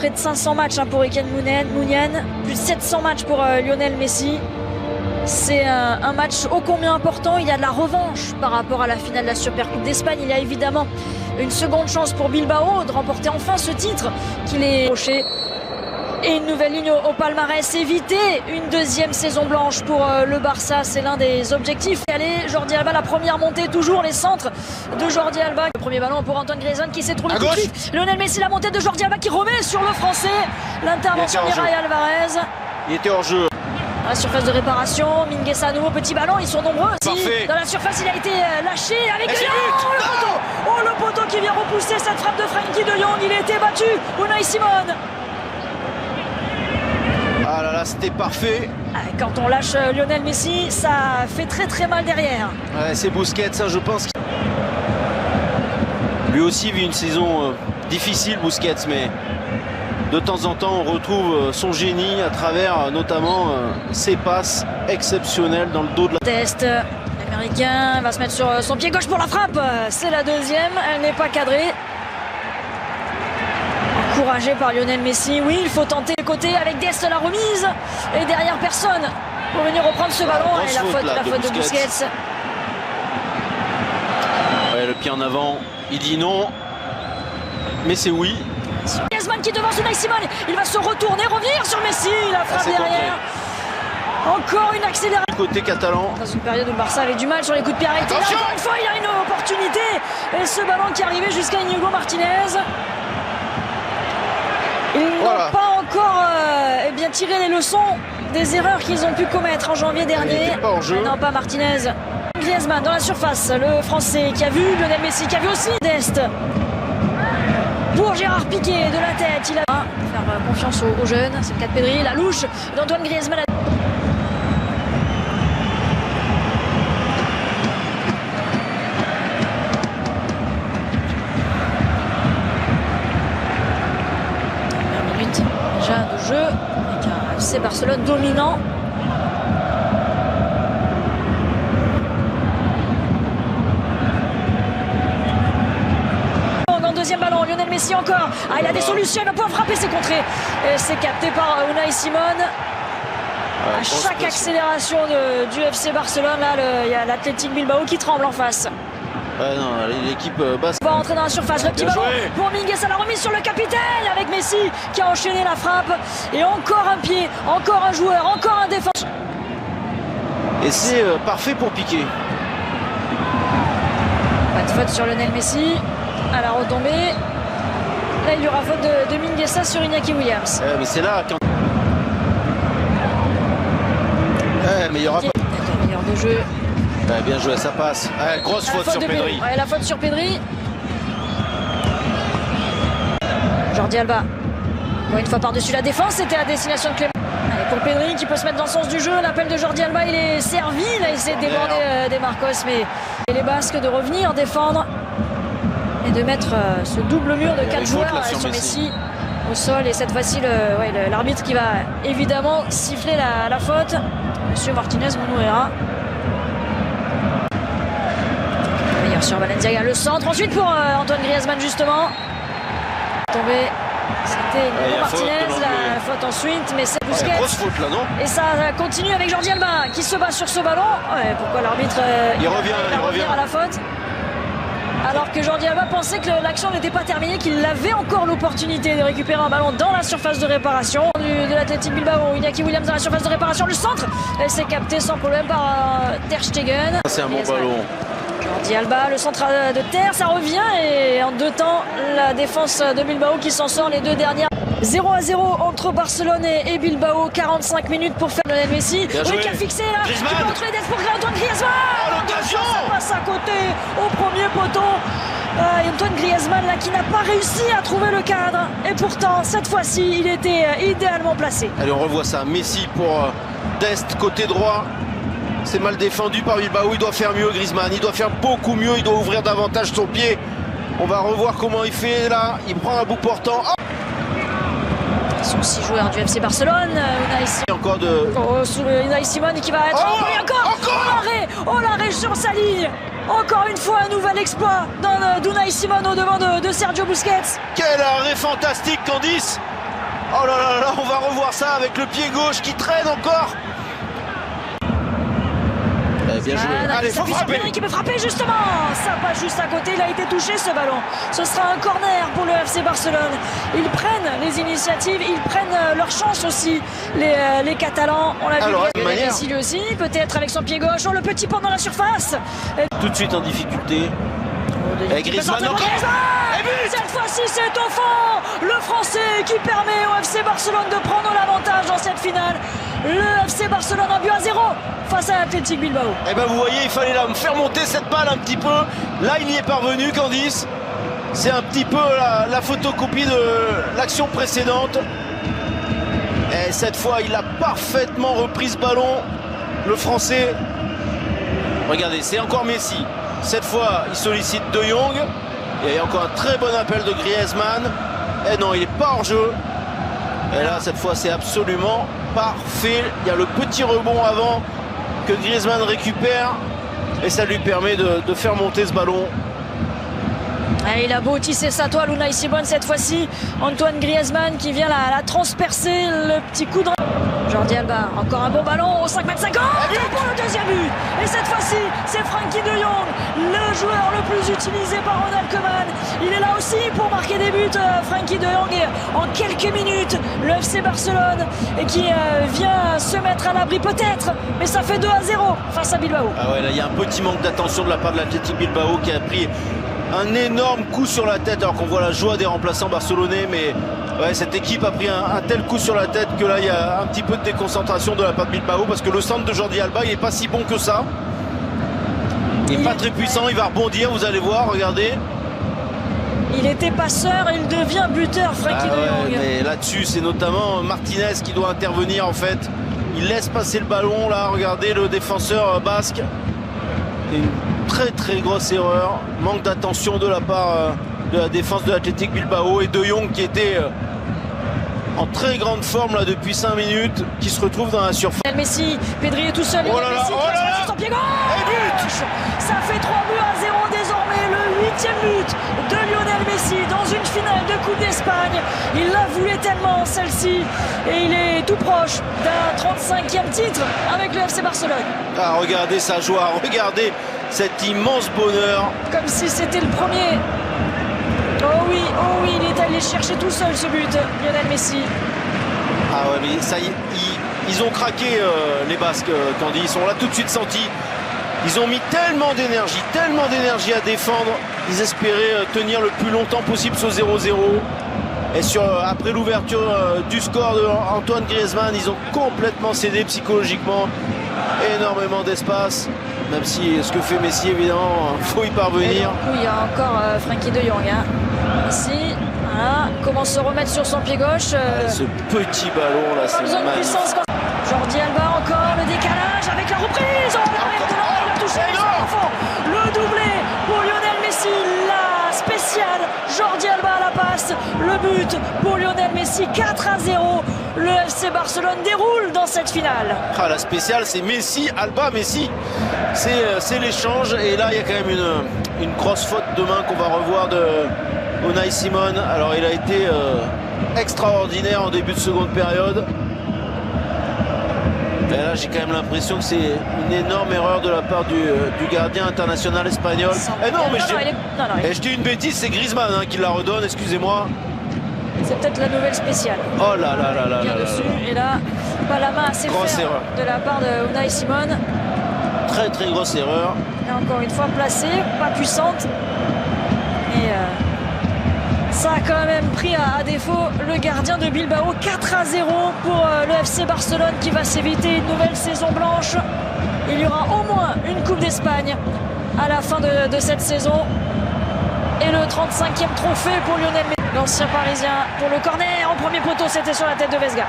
Près de 500 matchs pour Iker Muniain, plus de 700 matchs pour Lionel Messi. C'est un match ô combien important. Il y a de la revanche par rapport à la finale de la Supercoupe d'Espagne. Il y a évidemment une seconde chance pour Bilbao de remporter enfin ce titre qu'il est approché. Et une nouvelle ligne au palmarès, éviter une deuxième saison blanche pour le Barça, c'est l'un des objectifs. Allez, Jordi Alba, la première montée, toujours les centres de Jordi Alba. Le premier ballon pour Antoine Griezmann qui s'est trouvé tout de suite. Lionel Messi, la montée de Jordi Alba qui remet sur le français. L'intervention d'Irai Alvarez. Il était hors jeu. Dans la surface de réparation, Mingueza à nouveau, petit ballon, ils sont nombreux. Parfait. Dans la surface, il a été lâché avec le poteau. Oh, le poteau qui vient repousser cette frappe de Frenkie de Jong. Il a été battu, Unai Simon. Ah là là, c'était parfait. Quand on lâche Lionel Messi, ça fait très très mal derrière. Ouais, c'est Busquets, ça je pense. Lui aussi vit une saison difficile, Busquets, mais de temps en temps on retrouve son génie à travers notamment ses passes exceptionnelles dans le dos de la... Test américain, va se mettre sur son pied gauche pour la frappe. C'est la deuxième, elle n'est pas cadrée. Encouragé par Lionel Messi, oui, il faut tenter le côté avec Dest la remise. Et derrière personne pour venir reprendre ce ballon. Et la faute de Busquets. Ouais, le pied en avant, il dit non. Mais c'est oui. Griezmann qui devance Unai Simon, il va se retourner, revenir sur Messi, la frappe derrière. Encore une accélération. Côté catalan. Dans une période où le Barça avait du mal sur les coups de pied arrêtés. Là, encore une fois, il a une opportunité. Et ce ballon qui arrivait jusqu'à Inigo Martinez. Ils n'ont pas encore bien tiré les leçons des erreurs qu'ils ont pu commettre en janvier dernier. Pas en jeu. Non, pas Martinez. Griezmann dans la surface, le Français qui a vu Lionel Messi, qui a vu aussi Dest. Pour Gérard Piqué de la tête, il a faire confiance aux jeunes. C'est le cas de Pedri, la louche d'Antoine Griezmann. De jeu avec un FC Barcelone dominant. Dans le deuxième ballon, Lionel Messi encore. Ah, il a des solutions, il va pouvoir frapper, c'est contré. Et c'est capté par Unai Simon. À chaque accélération du FC Barcelone, là, il y a l'Athletic Bilbao qui tremble en face. L'équipe basque. On va rentrer dans la surface, le petit ballon pour Mingueza, la remise sur le capitaine avec Messi qui a enchaîné la frappe. Et encore un pied, encore un joueur, encore un défenseur. Et c'est parfait pour Piqué. Pas de faute sur Lionel Messi. À la retombée. Là, il y aura faute de Mingueza sur Iñaki Williams. Mais c'est là quand... mais il y aura pas... Meilleur de jeu. Bien joué, ça passe. Grosse faute sur Pedri. La faute sur Pedri. Jordi Alba. Encore une fois par-dessus la défense, c'était à destination de Clément. Allez, pour Pedri qui peut se mettre dans le sens du jeu. L'appel de Jordi Alba, il est servi. Il a essayé de déborder des Marcos, mais les Basques de revenir défendre et de mettre ce double mur de 4 joueurs sur Messi au sol. Et cette fois-ci, l'arbitre qui va évidemment siffler la faute. Monsieur Martinez Mounouera. Sur Balenciaga, le centre ensuite pour Antoine Griezmann justement. Tombé, c'était Inigo Martinez, la faute ensuite, mais c'est Busquets. Grosse faute là, non? Et ça continue avec Jordi Alba qui se bat sur ce ballon. Pourquoi l'arbitre il revient à la faute? Alors que Jordi Alba pensait que l'action n'était pas terminée, qu'il avait encore l'opportunité de récupérer un ballon dans la surface de réparation de l'Athletic Bilbao. Iñaki Williams dans la surface de réparation, le centre, elle s'est captée sans problème par Ter Stegen. C'est un bon ballon. Jordi Alba, le centre de terre, ça revient et en deux temps, la défense de Bilbao qui s'en sort les deux dernières. 0-0 entre Barcelone et Bilbao, 45 minutes pour faire Lionel Messi. Oui, qui a fixé là, qui peut entrer des pour Antoine Griezmann. Ça passe à côté au premier poteau. Antoine Griezmann là qui n'a pas réussi à trouver le cadre. Et pourtant, cette fois-ci, il était idéalement placé. Allez, on revoit ça. Messi pour Dest, côté droit. C'est mal défendu par Bilbao, il doit faire mieux Griezmann, il doit faire beaucoup mieux, il doit ouvrir davantage son pied. On va revoir comment il fait là, il prend un bout portant. Ils sont 6 joueurs du FC Barcelone. Unai Simon qui va être... encore l'arrêt sur sa ligne. Encore une fois, un nouvel exploit d'Unai Simon au devant de Sergio Busquets. Quel arrêt fantastique, Candice. Oh là là là, on va revoir ça avec le pied gauche qui traîne encore. Bien joué. Allez, faut frapper. Pedri qui peut frapper justement. Ça passe juste à côté. Il a été touché ce ballon. Ce sera un corner pour le FC Barcelone. Ils prennent les initiatives. Ils prennent leur chance aussi. Les Catalans. On l'a vu. Messi lui aussi. Peut-être avec son pied gauche. Oh, le petit pont dans la surface. Tout de suite en difficulté. Et Griezmann encore. Cette fois-ci, c'est au fond. Le Français qui permet au FC Barcelone de prendre l'avantage dans cette finale. Le FC Barcelone a but à 0 face à l'Athletic Bilbao. Et ben vous voyez, il fallait là me faire monter cette balle un petit peu. Là, il y est parvenu, Candice. C'est un petit peu la photocopie de l'action précédente. Et cette fois, il a parfaitement repris ce ballon. Le Français. Regardez, c'est encore Messi. Cette fois, il sollicite De Jong. Il y a encore un très bon appel de Griezmann. Et non, il n'est pas hors jeu. Et là, cette fois, c'est absolument parfait. Il y a le petit rebond avant que Griezmann récupère. Et ça lui permet de faire monter ce ballon. Et il a beau tisser sa toile, Unai Simon cette fois-ci. Antoine Griezmann qui vient la transpercer. Le petit coup de... Jordi Alba, encore un bon ballon au 5,50 m pour le deuxième but. Et cette fois-ci, c'est Frenkie de Jong, le joueur le plus utilisé par Ronald Koeman. Il est là aussi pour marquer des buts, Frenkie de Jong. Et en quelques minutes, le FC Barcelone qui vient se mettre à l'abri peut-être. Mais ça fait 2-0 face à Bilbao. Ah ouais, là, il y a un petit manque d'attention de la part de l'Athletic Bilbao qui a pris un énorme coup sur la tête alors qu'on voit la joie des remplaçants barcelonais, mais ouais, cette équipe a pris un tel coup sur la tête que là il y a un petit peu de déconcentration de la part de Bilbao parce que le centre de Jordi Alba il n'est pas si bon que ça. Il n'est pas très puissant, il va rebondir, vous allez voir, regardez. Il était passeur, il devient buteur, Frenkie de Jong. Mais là-dessus c'est notamment Martinez qui doit intervenir en fait. Il laisse passer le ballon là, regardez le défenseur basque. Une très grosse erreur, manque d'attention de la part de la défense de l'Athletic Bilbao et De Jong qui était en très grande forme là depuis 5 minutes, qui se retrouve dans la surface. Messi, Pedri est tout seul, oh là là, Messi, son pied gauche. Ça fait 3 buts à 0 désormais, le 8e but de Lionel Messi dans une finale de Coupe d'Espagne. Il la voulait tellement celle-ci et il est tout proche d'un 35e titre avec le FC Barcelone. Ah, regardez sa joie, regardez cet immense bonheur. Comme si c'était le premier. Oh oui, il est allé chercher tout seul ce but, Lionel Messi. Ah ouais, mais ça y est, ils ont craqué les Basques, Candice. On l'a tout de suite senti. Ils ont mis tellement d'énergie à défendre. Ils espéraient tenir le plus longtemps possible ce 0-0. Et après l'ouverture du score de Antoine Griezmann, ils ont complètement cédé psychologiquement. Énormément d'espace. Même si ce que fait Messi, évidemment, il faut y parvenir. Oui, il y a encore Frenkie de Jong. Ici, voilà, commence à se remettre sur son pied gauche. Ce petit ballon là, c'est magnifique. Jordi Alba encore, le décalage avec la reprise. Oh, l'arrière de l'envoi, il a touché le doublé pour Lionel Messi. La spéciale, Jordi Alba à la passe. Le but pour Lionel Messi, 4-0. Le FC Barcelone déroule dans cette finale. Ah, la spéciale, c'est Messi, Alba, Messi. C'est l'échange. Et là, il y a quand même une grosse faute de main qu'on va revoir de Unai Simon. Alors, il a été extraordinaire en début de seconde période. Et là, j'ai quand même l'impression que c'est une énorme erreur de la part du gardien international espagnol. Eh non, mais je dis une bêtise, c'est Griezmann qui la redonne, excusez-moi. C'est peut-être la nouvelle spéciale. Oh là là là là là. Et là, pas la main assez ferme de la part de Unai Simon. Très grosse erreur. Et encore une fois placée, pas puissante. Et ça a quand même pris à défaut le gardien de Bilbao. 4-0 pour le FC Barcelone qui va s'éviter une nouvelle saison blanche. Il y aura au moins une Coupe d'Espagne à la fin de cette saison. Et le 35e trophée pour Lionel Messi. L'ancien parisien pour le corner en premier poteau, c'était sur la tête de Vesga.